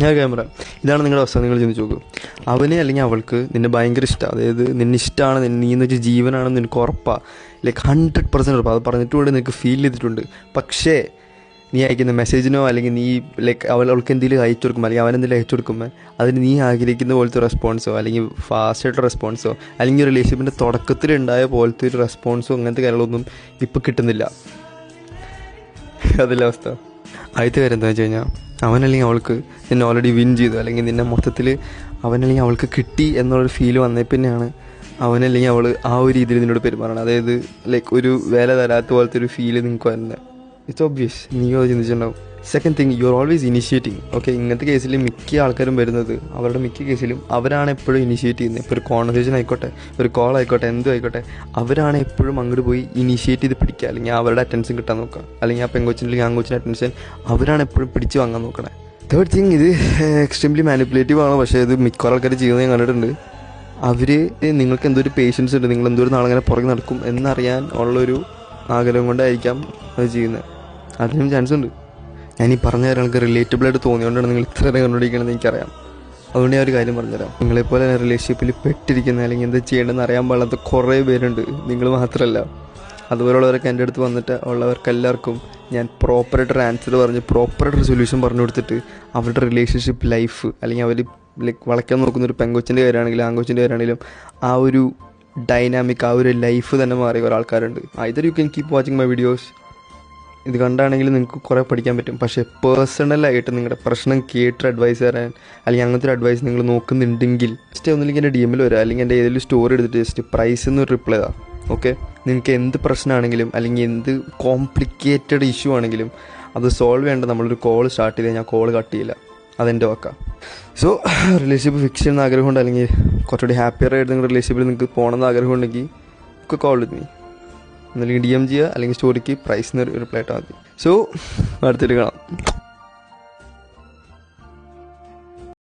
ഞാൻ ക്യാമറ ഇതാണ് നിങ്ങളുടെ അവസ്ഥ. നിങ്ങൾ ചിന്തിച്ച് നോക്കൂ, അവനെ അല്ലെങ്കിൽ അവൾക്ക് നിന്നെ ഭയങ്കര ഇഷ്ടമാണ്, അതായത് നിന്നെ ഇഷ്ടമാണ്, നീ എന്ന് വെച്ചാൽ ജീവനാണെന്ന് നിനക്ക് ഉറപ്പാണ്, ലൈക്ക് 100% ഉറപ്പാണ്. അത് പറഞ്ഞിട്ടുകൂടെ നിനക്ക് ഫീൽ ചെയ്തിട്ടുണ്ട്. പക്ഷേ നീ അയക്കുന്ന മെസ്സേജിനോ അല്ലെങ്കിൽ നീ ലൈക്ക് അവൾക്ക് എന്തെങ്കിലും അയച്ചു കൊടുക്കുമ്പോൾ അല്ലെങ്കിൽ അവനെന്തെങ്കിലും അയച്ചു കൊടുക്കുമ്പോൾ അതിന് നീ ആഗ്രഹിക്കുന്ന പോലത്തെ റെസ്പോൺസോ അല്ലെങ്കിൽ ഫാസ്റ്റായിട്ടുള്ള റെസ്പോൺസോ അല്ലെങ്കിൽ റിലേഷൻഷിപ്പിൻ്റെ തുടക്കത്തിലുണ്ടായ പോലത്തെ ഒരു റെസ്പോൺസോ അങ്ങനത്തെ കാര്യങ്ങളൊന്നും ഇപ്പോൾ കിട്ടുന്നില്ല. അതല്ല അവസ്ഥ. ആദ്യത്തെ കാര്യം എന്താണെന്ന് വെച്ച് കഴിഞ്ഞാൽ അവനല്ലെങ്കിൽ അവൾക്ക് നിന്നെ ഓൾറെഡി വിൻ ചെയ്തു, അല്ലെങ്കിൽ നിന്നെ മൊത്തത്തിൽ അവനല്ലെങ്കിൽ അവൾക്ക് കിട്ടി എന്നുള്ളൊരു ഫീല് വന്നേ പിന്നെയാണ് അവനല്ലെങ്കിൽ അവൾ ആ ഒരു രീതിയിൽ നിന്നോട് പെരുമാറണം. അതായത് ലൈക്ക് ഒരു വില തരാത്ത പോലത്തെ ഒരു ഫീല് നിങ്ങൾക്ക് വരുന്നത്. ഇറ്റ്സ് ഒബ്വിയസ്, നീയോ അത് ചിന്തിച്ചിട്ടുണ്ടാവും. Second thing, you are always initiating. Okay, ഇങ്ങനത്തെ കേസിൽ മിക്ക ആൾക്കാരും വരുന്നത് അവരുടെ മിക്ക കേസിലും അവരാണ് എപ്പോഴും ഇനിഷ്യേറ്റ് ചെയ്യുന്നത്. ഇപ്പോൾ ഒരു കോൺവെർസേഷൻ ആയിക്കോട്ടെ, ഒരു കോൾ ആയിക്കോട്ടെ, എന്തും ആയിക്കോട്ടെ, അവരാണ് എപ്പോഴും അങ്ങോട്ട് പോയി ഇനിഷ്യേറ്റ് ചെയ്ത് പിടിക്കുക, അല്ലെങ്കിൽ അവരുടെ അറ്റൻഷൻ കിട്ടാൻ നോക്കുക, അല്ലെങ്കിൽ ആ പെങ്കൊച്ചിൻ്റെ ആങ്കൊച്ചിൻ്റെ അറ്റൻഷൻ അവരാണ് എപ്പോഴും പിടിച്ച് വാങ്ങാൻ നോക്കണേ. തേർഡ് തിങ്, ഇത് എക്സ്ട്രീംലി മാനിപ്പുലേറ്റീവ് ആണ്, പക്ഷേ ഇത് മിക്ക ആൾക്കാർ ചെയ്യുന്നത് ഞാൻ കണ്ടിട്ടുണ്ട്. അവർ നിങ്ങൾക്ക് എന്തൊരു പേഷ്യൻസ് ഉണ്ട്, നിങ്ങൾ എന്തൊരു നാളങ്ങനെ പുറകെ നടക്കും എന്നറിയാൻ ഉള്ളൊരു ആഗ്രഹം കൊണ്ടായിരിക്കാം അത് ചെയ്യുന്നത്. അതിനും ചാൻസ് ഉണ്ട്. ഞാൻ ഈ പറഞ്ഞ കാര്യങ്ങൾക്ക് റിലേറ്റബിൾ ആയിട്ട് തോന്നിയോണ്ടാണ് നിങ്ങൾ ഇത്ര നേരം കണ്ടുപിടിക്കണമെന്ന് എനിക്കറിയാം. അതുകൊണ്ട് ഞാൻ ഒരു കാര്യം പറഞ്ഞുതരാം. നിങ്ങളെപ്പോലെ തന്നെ റിലേഷൻഷിപ്പിൽ പെട്ടിരിക്കുന്ന അല്ലെങ്കിൽ എന്താ ചെയ്യേണ്ടതെന്ന് അറിയാൻ പാടാത്ത കുറേ പേരുണ്ട്, നിങ്ങൾ മാത്രമല്ല. അതുപോലുള്ളവരൊക്കെ എൻ്റെ അടുത്ത് വന്നിട്ട് ഉള്ളവർക്കെല്ലാവർക്കും ഞാൻ പ്രോപ്പറായിട്ടൊരു ആൻസർ പറഞ്ഞ് പ്രോപ്പറായിട്ടൊരു സൊല്യൂഷൻ പറഞ്ഞു കൊടുത്തിട്ട് അവരുടെ റിലേഷൻഷിപ്പ് ലൈഫ് അല്ലെങ്കിൽ അവർ ലൈക്ക് വളയ്ക്കാൻ നോക്കുന്ന ഒരു പെങ്കൊച്ചിൻ്റെ കാര്യമാണെങ്കിലും ആങ്കൊച്ചിൻ്റെ കാര്യമാണെങ്കിലും ആ ഒരു ഡൈനാമിക്, ആ ഒരു ലൈഫ് തന്നെ മാറിയ കുറേ ആൾക്കാരുണ്ട്. Either you can keep watching my videos. ഇത് കണ്ടാണെങ്കിൽ നിങ്ങൾക്ക് കുറേ പഠിക്കാൻ പറ്റും. പക്ഷേ പേഴ്സണലായിട്ട് നിങ്ങളുടെ പ്രശ്നം കേട്ട് അഡ്വൈസ് തരാൻ അല്ലെങ്കിൽ അങ്ങനത്തെ ഒരു അഡ്വൈസ് നിങ്ങൾ നോക്കുന്നുണ്ടെങ്കിൽ ജസ്റ്റ് ഒന്നില്ലെങ്കിൽ എൻ്റെ DM വരാം, അല്ലെങ്കിൽ എൻ്റെ ഏതെങ്കിലും സ്റ്റോറി എടുത്തിട്ട് ജസ്റ്റ് പ്രൈസ് എന്ന് റിപ്ലൈ ചെയ്താൽ ഓക്കെ. നിങ്ങൾക്ക് എന്ത് പ്രശ്നമാണെങ്കിലും അല്ലെങ്കിൽ എന്ത് കോംപ്ലിക്കേറ്റഡ് ഇഷ്യൂ ആണെങ്കിലും അത് സോൾവ് ചെയ്യേണ്ട നമ്മളൊരു കോൾ സ്റ്റാർട്ട് ചെയ്താൽ ഞാൻ കോൾ കട്ട് ചെയ്യില്ല, അതെൻ്റെ വാക്കാം. സോ റിലേഷൻഷിപ്പ് ഫിക്സ് ചെയ്യുന്ന ആഗ്രഹമുണ്ട്, അല്ലെങ്കിൽ കുറച്ചുകൂടി ഹാപ്പിയർ ആയിട്ട് നിങ്ങളുടെ റിലേഷൻഷിപ്പിൽ നിങ്ങൾക്ക് പോകണമെന്ന് ആഗ്രഹമുണ്ടെങ്കിൽ ഒക്കെ കോൾ വിത്ത് മീ, അല്ലെങ്കിൽ DM ചെയ്യുക, അല്ലെങ്കിൽ സ്റ്റോറിക്ക് പ്രൈസിന് റിപ്ലൈ ഇട്ടാൽ മതി. സോ അടുത്തിട്ട് കാണാം.